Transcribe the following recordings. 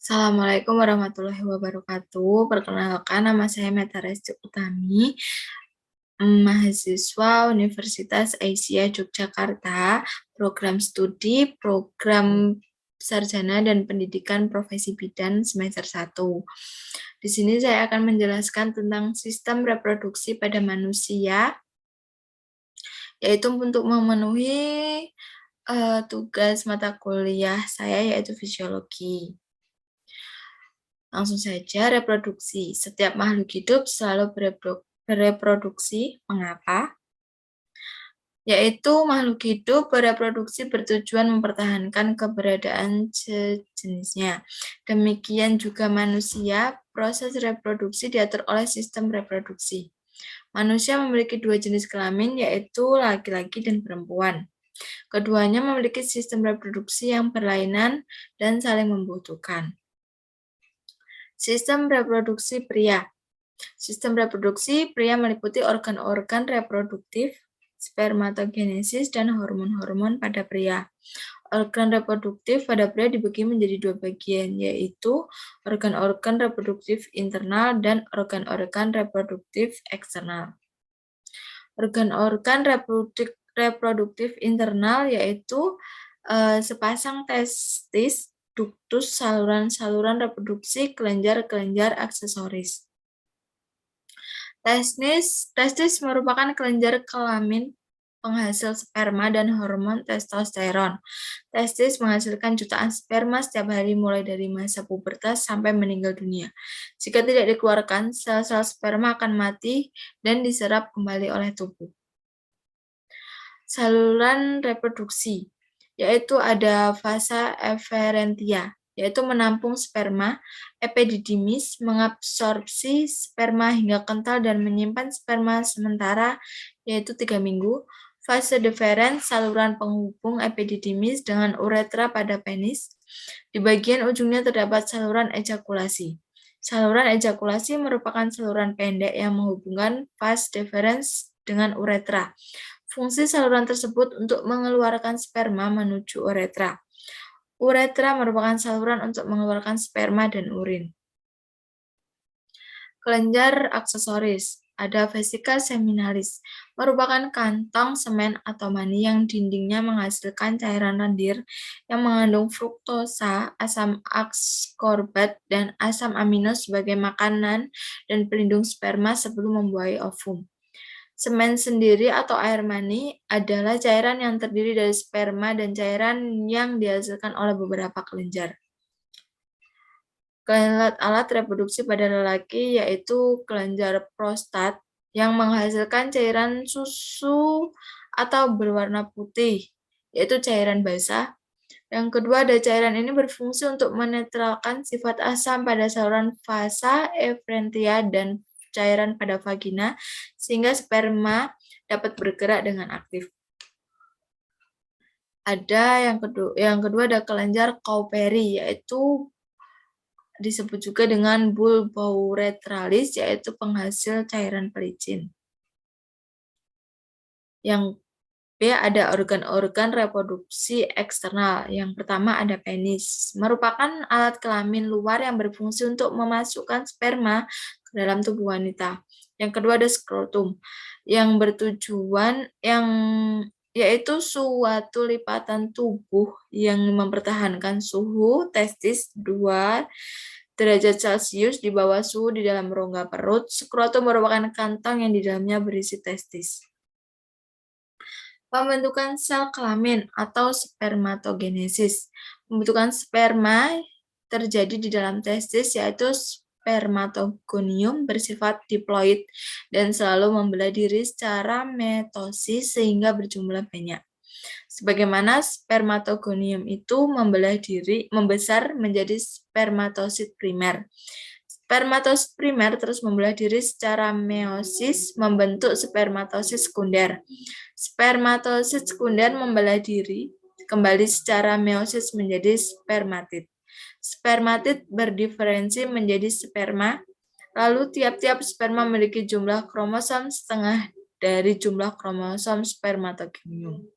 Assalamualaikum warahmatullahi wabarakatuh. Perkenalkan, nama saya Meta Resti Utami, mahasiswa Universitas Asia Yogyakarta, program studi, program sarjana dan pendidikan profesi bidan semester 1. Di sini saya akan menjelaskan tentang sistem reproduksi pada manusia, yaitu untuk memenuhi tugas mata kuliah saya, yaitu fisiologi. Langsung saja, reproduksi. Setiap makhluk hidup selalu bereproduksi. Mengapa? Yaitu makhluk hidup bereproduksi bertujuan mempertahankan keberadaan sejenisnya. Demikian juga manusia, proses reproduksi diatur oleh sistem reproduksi. Manusia memiliki dua jenis kelamin, yaitu laki-laki dan perempuan. Keduanya memiliki sistem reproduksi yang berlainan dan saling membutuhkan. Sistem reproduksi pria. Sistem reproduksi pria meliputi organ-organ reproduktif, spermatogenesis, dan hormon-hormon pada pria. Organ reproduktif pada pria dibagi menjadi dua bagian, yaitu organ-organ reproduktif internal dan organ-organ reproduktif eksternal. Organ-organ reproduktif internal yaitu sepasang testis, duktus, saluran-saluran reproduksi, kelenjar-kelenjar aksesoris. Testis merupakan kelenjar kelamin penghasil sperma dan hormon testosteron. Testis menghasilkan jutaan sperma setiap hari mulai dari masa pubertas sampai meninggal dunia. Jika tidak dikeluarkan, sel-sel sperma akan mati dan diserap kembali oleh tubuh. Saluran reproduksi, yaitu ada fasa eferentia, yaitu menampung sperma, epididymis mengabsorpsi sperma hingga kental dan menyimpan sperma sementara, yaitu 3 minggu. Fase deferens, saluran penghubung epididymis dengan uretra pada penis. Di bagian ujungnya terdapat saluran ejakulasi. Saluran ejakulasi merupakan saluran pendek yang menghubungkan vas deferens dengan uretra. Fungsi saluran tersebut untuk mengeluarkan sperma menuju uretra. Uretra merupakan saluran untuk mengeluarkan sperma dan urin. Kelenjar aksesoris. Ada vesika seminalis, merupakan kantong semen atau mani yang dindingnya menghasilkan cairan lendir yang mengandung fruktosa, asam askorbat, dan asam amino sebagai makanan dan pelindung sperma sebelum membuahi ovum. Semen sendiri atau air mani adalah cairan yang terdiri dari sperma dan cairan yang dihasilkan oleh beberapa kelenjar. Alat reproduksi pada lelaki yaitu kelenjar prostat yang menghasilkan cairan susu atau berwarna putih, yaitu cairan basah. Yang kedua, ada cairan ini berfungsi untuk menetralkan sifat asam pada saluran fasa efrentia dan cairan pada vagina, sehingga sperma dapat bergerak dengan aktif. Ada yang kedua ada kelenjar Cowperry, yaitu disebut juga dengan bulbouretralis, yaitu penghasil cairan pelicin. Yang B ada organ-organ reproduksi eksternal. Yang pertama ada penis, merupakan alat kelamin luar yang berfungsi untuk memasukkan sperma ke dalam tubuh wanita. Yang kedua ada skrotum, yang bertujuan yaitu suatu lipatan tubuh yang mempertahankan suhu testis 2 derajat Celcius di bawah suhu di dalam rongga perut. Skrotum merupakan kantong yang di dalamnya berisi testis. Pembentukan sel kelamin atau spermatogenesis. Pembentukan sperma terjadi di dalam testis, yaitu spermatogonium bersifat diploid dan selalu membelah diri secara metosis sehingga berjumlah banyak. Sebagaimana spermatogonium itu membelah diri, membesar menjadi spermatosit primer. Spermatosit primer terus membelah diri secara meiosis membentuk spermatosit sekunder. Spermatosit sekunder membelah diri kembali secara meiosis menjadi spermatid. Spermatid berdiferensi menjadi sperma, lalu tiap-tiap sperma memiliki jumlah kromosom setengah dari jumlah kromosom spermatogonium.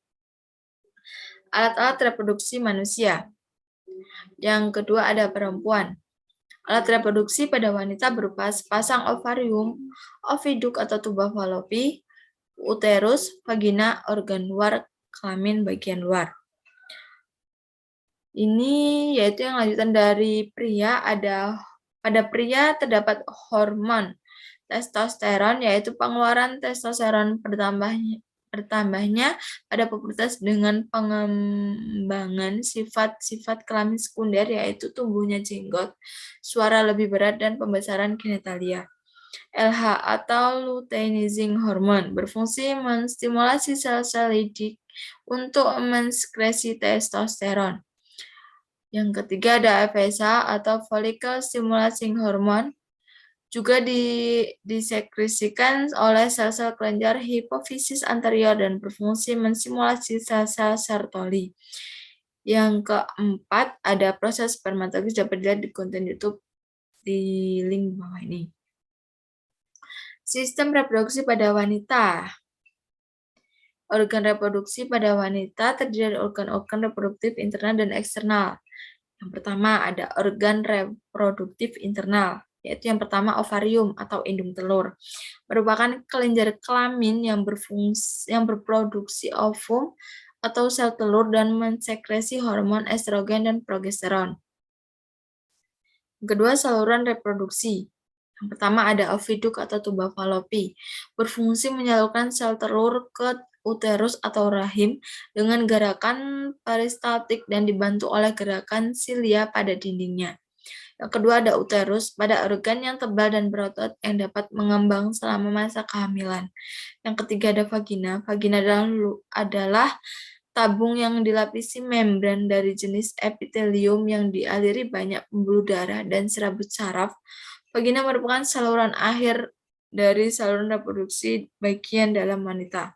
Alat-alat reproduksi manusia. Yang kedua ada perempuan. Alat reproduksi pada wanita berupa sepasang ovarium, oviduk atau tuba falopi, uterus, vagina, organ luar, kelamin bagian luar. Ini yaitu yang lanjutan dari pria. Pada pria terdapat hormon testosteron, yaitu pengeluaran testosteron bertambahnya pada pubertas dengan pengembangan sifat-sifat kelamin sekunder, yaitu tumbuhnya jenggot, suara lebih berat, dan pembesaran genitalia. LH atau luteinizing hormone berfungsi menstimulasi sel-sel lidik untuk mensekresi testosteron. Yang ketiga ada FSH atau follicle stimulating hormone, juga disekresikan oleh sel-sel kelenjar hipofisis anterior dan berfungsi menstimulasi sel-sel Sertoli. Yang keempat ada proses spermatogenesis, dapat dilihat di konten YouTube di link bawah ini. Sistem reproduksi pada wanita. Organ reproduksi pada wanita terdiri dari organ-organ reproduktif internal dan eksternal. Yang pertama ada organ reproduktif internal, yaitu yang pertama ovarium atau indung telur, merupakan kelenjar kelamin yang berproduksi ovum atau sel telur dan mensekresi hormon estrogen dan progesteron. Yang kedua, saluran reproduksi. Yang pertama ada oviduk atau tuba falopi, berfungsi menyalurkan sel telur ke uterus atau rahim dengan gerakan peristaltik dan dibantu oleh gerakan silia pada dindingnya. Yang kedua ada uterus, pada organ yang tebal dan berotot yang dapat mengembang selama masa kehamilan. Yang ketiga ada vagina. Vagina adalah tabung yang dilapisi membran dari jenis epitelium yang dialiri banyak pembuluh darah dan serabut saraf. Vagina merupakan saluran akhir dari saluran reproduksi bagian dalam wanita.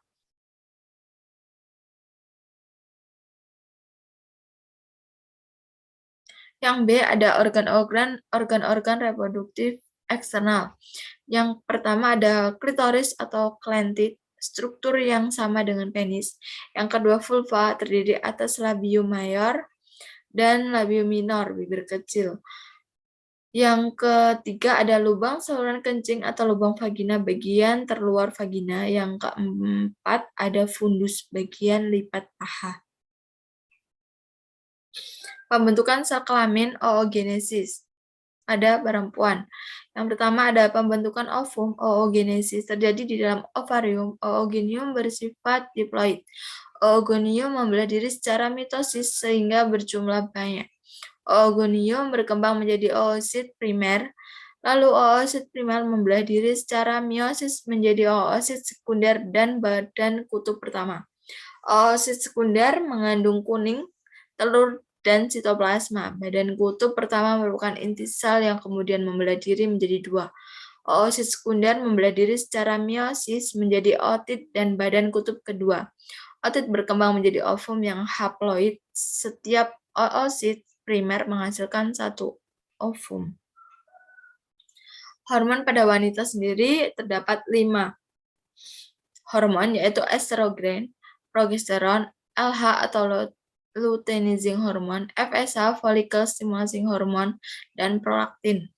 Yang B ada organ-organ reproduktif eksternal. Yang pertama ada klitoris atau klentid, struktur yang sama dengan penis. Yang kedua vulva, terdiri atas labium mayor dan labium minor, bibir kecil. Yang ketiga ada lubang saluran kencing atau lubang vagina bagian terluar vagina. Yang keempat ada fundus bagian lipat paha. Pembentukan sel kelamin oogenesis pada perempuan. Yang pertama ada pembentukan ovum. Oogenesis terjadi di dalam ovarium. Oogonium bersifat diploid. Oogonium membelah diri secara mitosis sehingga berjumlah banyak. Oogonium berkembang menjadi oosit primer, lalu oosit primer membelah diri secara meiosis menjadi oosit sekunder dan badan kutub pertama. Oosit sekunder mengandung kuning, telur, dan sitoplasma. Badan kutub pertama merupakan inti sel yang kemudian membelah diri menjadi dua. Oosit sekunder membelah diri secara meiosis menjadi ootit dan badan kutub kedua. Ootit berkembang menjadi ovum yang haploid. Setiap oosit primer menghasilkan satu ovum. Hormon pada wanita sendiri terdapat 5 hormon, yaitu estrogen, progesteron, LH atau luteinizing hormone, FSH, follicle stimulating hormone, dan prolaktin.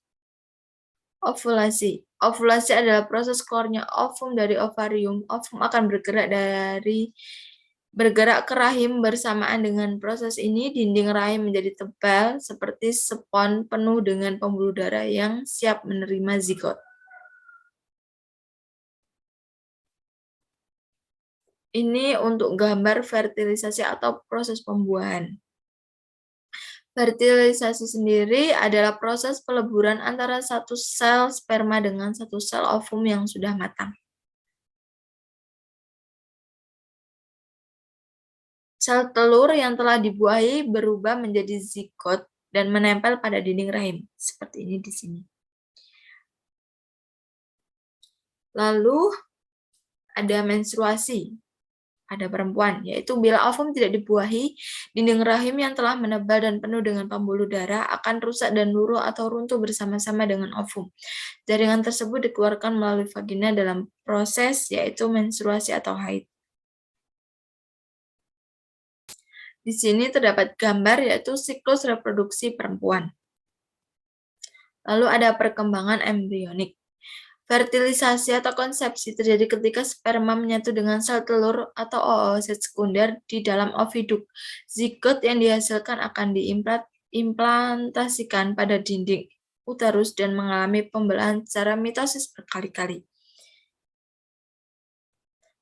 Ovulasi. Ovulasi adalah proses keluarnya ovum dari ovarium. Ovum akan bergerak ke rahim. Bersamaan dengan proses ini, dinding rahim menjadi tebal seperti spons penuh dengan pembuluh darah yang siap menerima zigot. Ini untuk gambar fertilisasi atau proses pembuahan. Fertilisasi sendiri adalah proses peleburan antara satu sel sperma dengan satu sel ovum yang sudah matang. Sel telur yang telah dibuahi berubah menjadi zigot dan menempel pada dinding rahim, seperti ini di sini. Lalu ada menstruasi pada perempuan, yaitu bila ovum tidak dibuahi, dinding rahim yang telah menebal dan penuh dengan pembuluh darah akan rusak dan luruh atau runtuh bersama-sama dengan ovum. Jaringan tersebut dikeluarkan melalui vagina dalam proses yaitu menstruasi atau haid. Di sini terdapat gambar yaitu siklus reproduksi perempuan. Lalu ada perkembangan embrionik. Fertilisasi atau konsepsi terjadi ketika sperma menyatu dengan sel telur atau oosit sekunder di dalam oviduk. Zigot yang dihasilkan akan diimplantasikan pada dinding uterus dan mengalami pembelahan secara mitosis berkali-kali.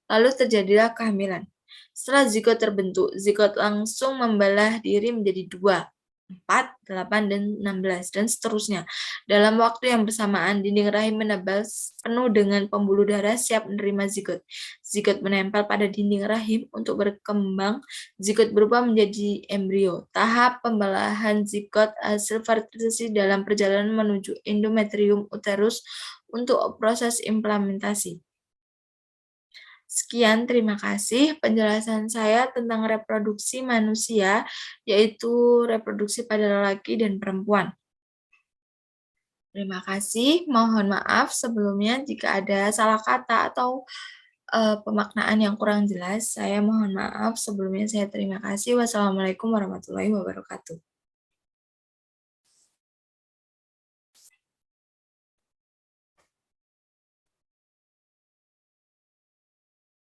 Lalu terjadilah kehamilan. Setelah zigot terbentuk, zigot langsung membelah diri menjadi 2, 4, 8, dan 16, dan seterusnya. Dalam waktu yang bersamaan, dinding rahim menebal penuh dengan pembuluh darah siap menerima zigot. Zigot menempel pada dinding rahim untuk berkembang. Zigot berubah menjadi embrio. Tahap pembelahan zigot hasil fertilisasi dalam perjalanan menuju endometrium uterus untuk proses implementasi. Sekian, terima kasih penjelasan saya tentang reproduksi manusia, yaitu reproduksi pada lelaki dan perempuan. Terima kasih, mohon maaf sebelumnya jika ada salah kata atau pemaknaan yang kurang jelas. Saya mohon maaf sebelumnya, saya terima kasih. Wassalamualaikum warahmatullahi wabarakatuh.